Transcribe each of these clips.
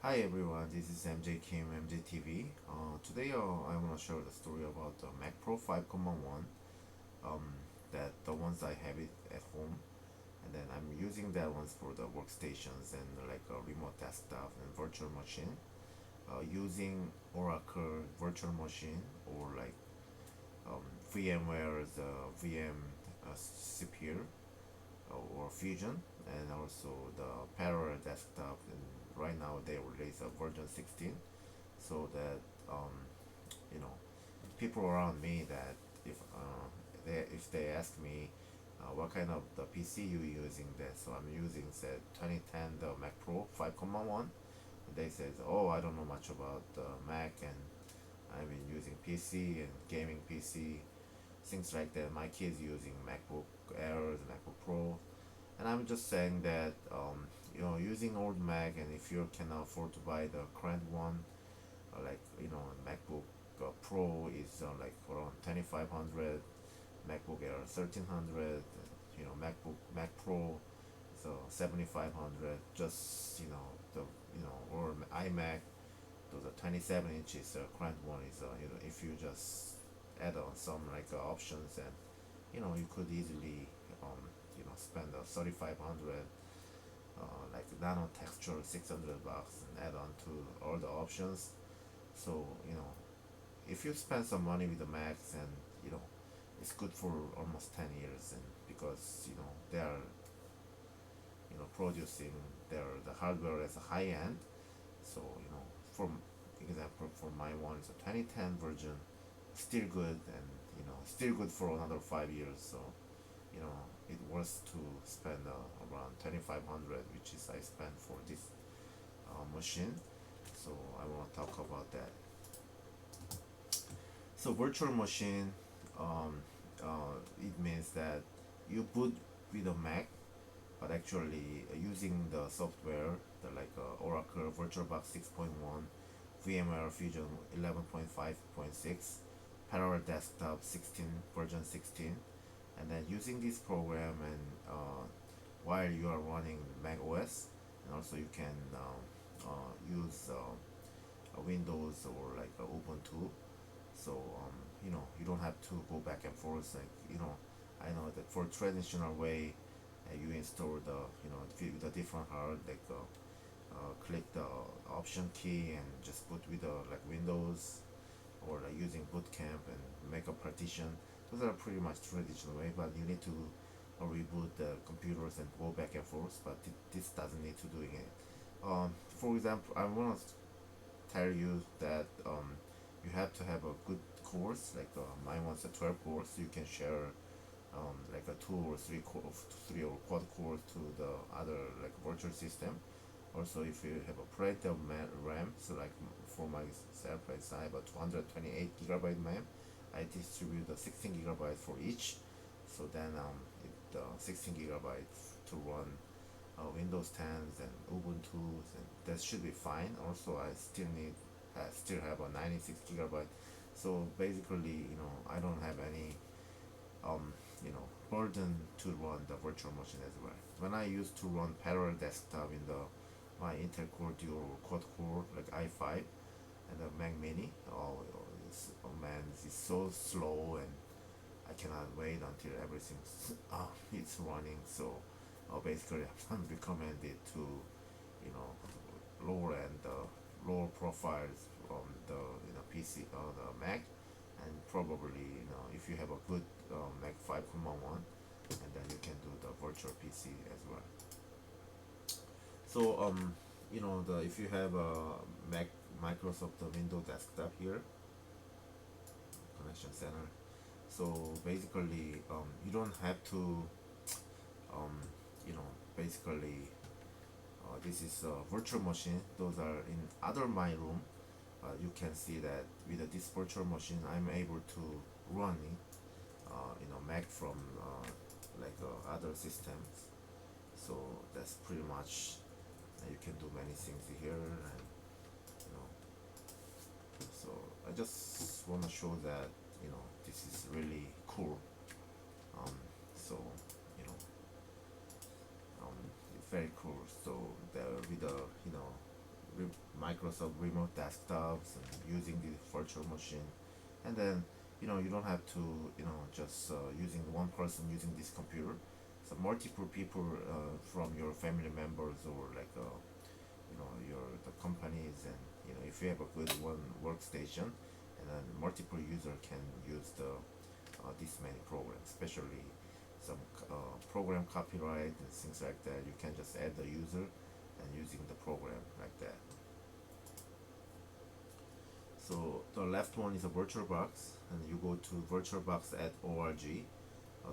Hi everyone, this is MJ Kim, MJTV. Today I want to share the story about the Mac Pro 5.1. That the ones I have it at home, and then I'm using that ones for the workstations and like a remote desktop and virtual machine. Using Oracle virtual machine or like VMware's VM CPU or Fusion, and also the parallel desktop. And right now they release a version 16, so that you know people around me that if they ask me what kind of the PC you using that, so I'm using said 2010 the Mac Pro 5.1. They said, oh, I don't know much about Mac, and I've been using PC and gaming PC, things like that. My kids using MacBook Airs, MacBook Pro, and I'm just saying that using old Mac, and if you can afford to buy the current one, like MacBook Pro is like around 2500, MacBook Air 1300, Mac Pro so 7500. Just the or iMac, those are 27 inches. The current one is if you just add on some like options, and you could easily spend 3500, like nano texture 600 bucks, and add on to all the options. So if you spend some money with the Macs, and it's good for almost 10 years, and because they are producing the hardware as a high end. So for example, for my one, it's a 2010 version, still good, and still good for another 5 years. So you know it worth to spend around 2500, which is I spent for this machine. So I want to talk about that. So virtual machine, it means that you boot with a Mac, but actually using the software, the like Oracle VirtualBox 6.1, VMware Fusion 11.5.6, Parallel Desktop 16 version 16, and then using this program, and while you are running Mac OS, and also you can use a Windows or like a Ubuntu. So you don't have to go back and forth. Like I know that for traditional way, you install the different hard, like click the option key and just put with the like Windows, or like using boot camp and make a partition. Those are pretty much traditional way, but you need to reboot the computers and go back and forth. But this doesn't need to doing it. For example, I want to tell you that you have to have a good course. Like mine was a 12 course. You can share like a three or quad core to the other like virtual system. Also, if you have a plenty of RAM, so like for myself, I have a 228 gigabyte RAM. I distribute the 16 gigabyte for each. So then it 16 gigabytes to run Windows 10s and Ubuntu's, and that should be fine. Also, I still have a 96 gigabyte. So basically, I don't have any burden to run the virtual machine as well. When I used to run parallel desktop in the my Intel Core Duo quad core like i5 and the Mac Mini, oh man, this is so slow, and I cannot wait until everything it's running. So basically, I'm recommended to lower end lower profiles from the PC or the Mac, and probably if you have a good Mac 5.1, and then you can do the virtual PC as well. So the if you have a Mac Microsoft Windows desktop here, connection center. So basically, you don't have to um, basically this is a virtual machine. Those are in other my room. You can see that with this virtual machine, I'm able to run it, Mac from like other systems. So that's pretty much you can do many things here, and you know. So I just want to show that this is really cool. Um, so you know um, it's very cool. So the with the Microsoft remote desktops and using the virtual machine. And then you don't have to just using one person using this computer. So multiple people from your family members or like your the companies, and if you have a good one workstation, and then multiple user can use the this many programs, especially some program copyright and things like that. You can just add the user and using the program like that. So the left one is a VirtualBox, and you go to virtualbox.org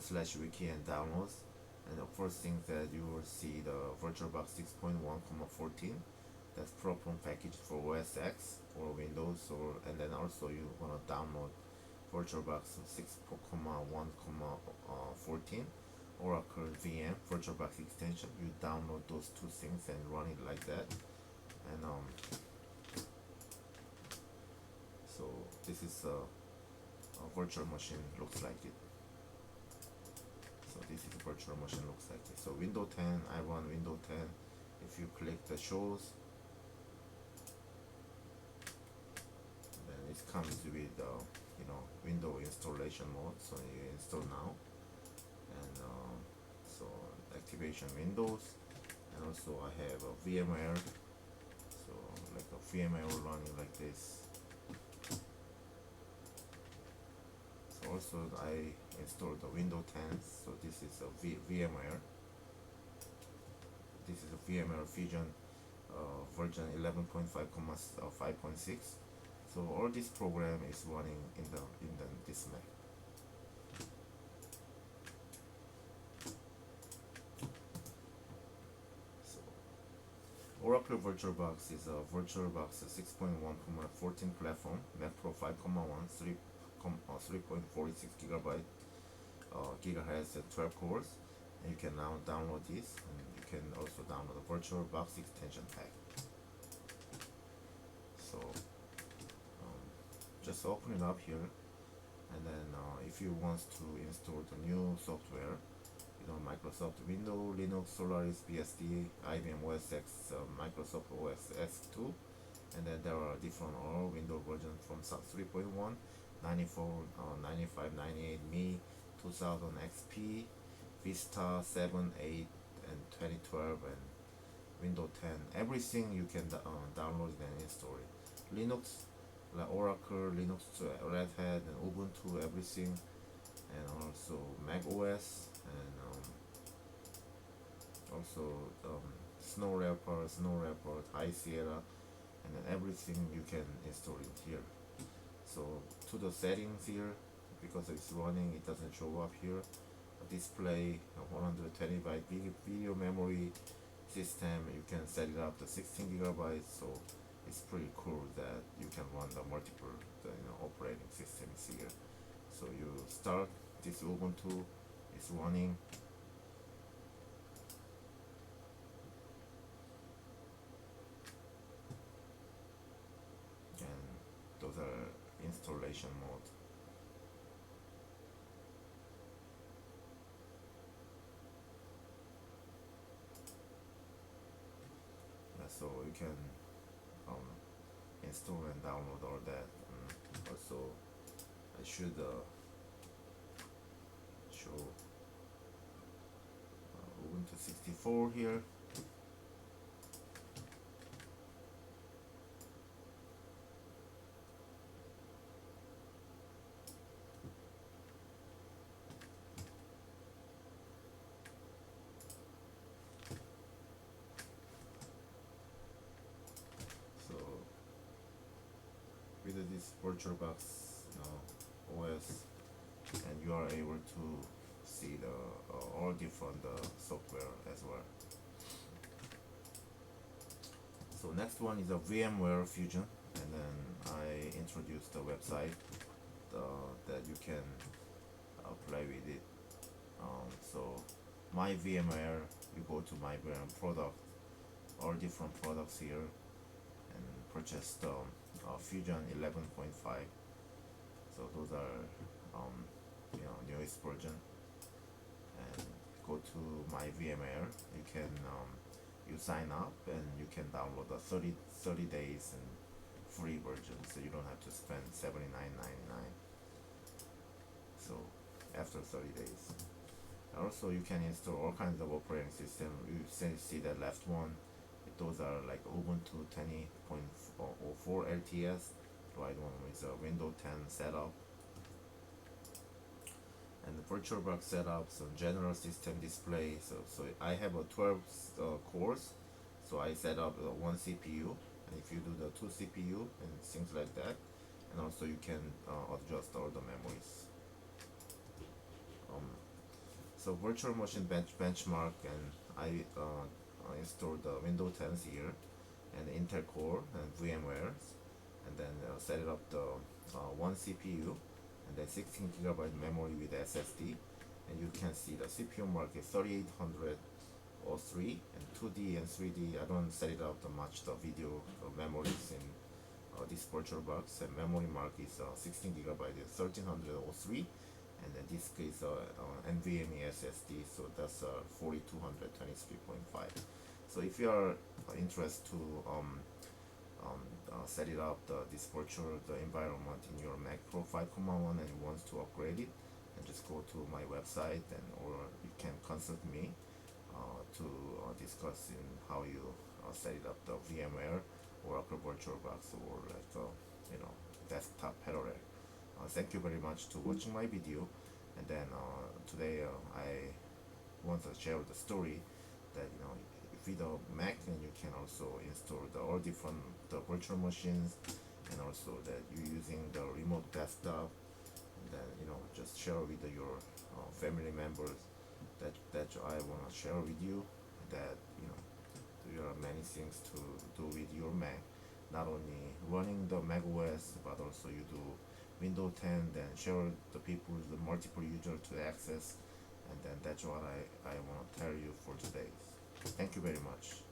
slash wiki and downloads. And the first thing that you will see the VirtualBox 6.1,14. That's proper package for OS X or Windows, or and then also you wanna download VirtualBox 6.1,14 Oracle VM VirtualBox extension. You download those two things and run it like that. And so this is a virtual machine looks like it. So this is a virtual machine looks like it. So Windows 10, I run Windows 10. If you click the shows, then it comes with window installation mode. So you install now, and so activation Windows, and also I have a VMware. So like a VMware running like this. So also I installed the Windows 10. So this is a VMware. This is a VMware Fusion version 11.5,5.6. So all this program is running in this Mac. So Oracle VirtualBox is a VirtualBox 6.1,14 platform, Mac Pro 5,1, 3.46 gigabyte gigahertz and 12 cores. And you can now download this, and you can also download the VirtualBox extension pack. So just open it up here, and then if you want to install the new software, Microsoft Windows, Linux, Solaris, BSD, IBM OS X, Microsoft OS X2, and then there are different all Windows versions from 3.1, 94, 95, 98, Me, 2000 XP, Vista 7, 8, and 2012, and Windows 10. Everything you can download and install it. Linux, like Oracle, Linux, Red Hat, and Ubuntu, everything, and also Mac OS, and also Snow Leopard, High Sierra, and then everything you can install it here. So to the settings here, because it's running, it doesn't show up here. Display 120 byte video memory system. You can set it up to 16 gigabytes. So it's pretty cool that you can run the multiple operating systems here. So you start this Ubuntu, it's running. And those are installation mode. So you can install and download all that. Also, I should show Ubuntu 64 here. So with this VirtualBox OS, and you are able to see the all different software as well. So next one is a VMware Fusion, and then I introduced the website that you can play with it. So my VMware, you go to my VMware product, all different products here, and purchase the Fusion 11.5. So those are newest version. And go to my VMware. You can you sign up and you can download a 30 days and free version, so you don't have to spend 79.99. So after 30 days. Also, you can install all kinds of operating system. You see the left one. Those are like Ubuntu 10.04 LTS. Right one is a Windows 10 setup. And the VirtualBox setups and general system display. So I have a 12 cores. So I set up one CPU. And if you do the two CPU and things like that, and also you can adjust all the memories. Um, so virtual machine benchmark, and I installed the Windows 10 here and Intel Core and VMware, and then set it up the one CPU and then 16 gigabyte memory with SSD, and you can see the CPU mark is 3803 and 2D and 3D. I don't set it up to match the video memories in this virtual box, and memory mark is 16 gigabyte is 1303, and then disk is NVMe SSD, so that's 4223.5. So if you are interested to set it up this virtual environment in your Mac Pro 5.1 and you want to upgrade it, and just go to my website, and or you can consult me to discuss in how you set it up the VMware Oracle VirtualBox or like desktop parallel. Thank you very much to watching my video, and then today I want to share the story that with the Mac, and you can also install the all different the virtual machines, and also that you using the remote desktop, and then just share with your family members that I want to share with you, that there are many things to do with your Mac, not only running the Mac OS, but also you do Windows 10, then share the people, the multiple users to access, and then that's what I want to tell you for today. Thank you very much.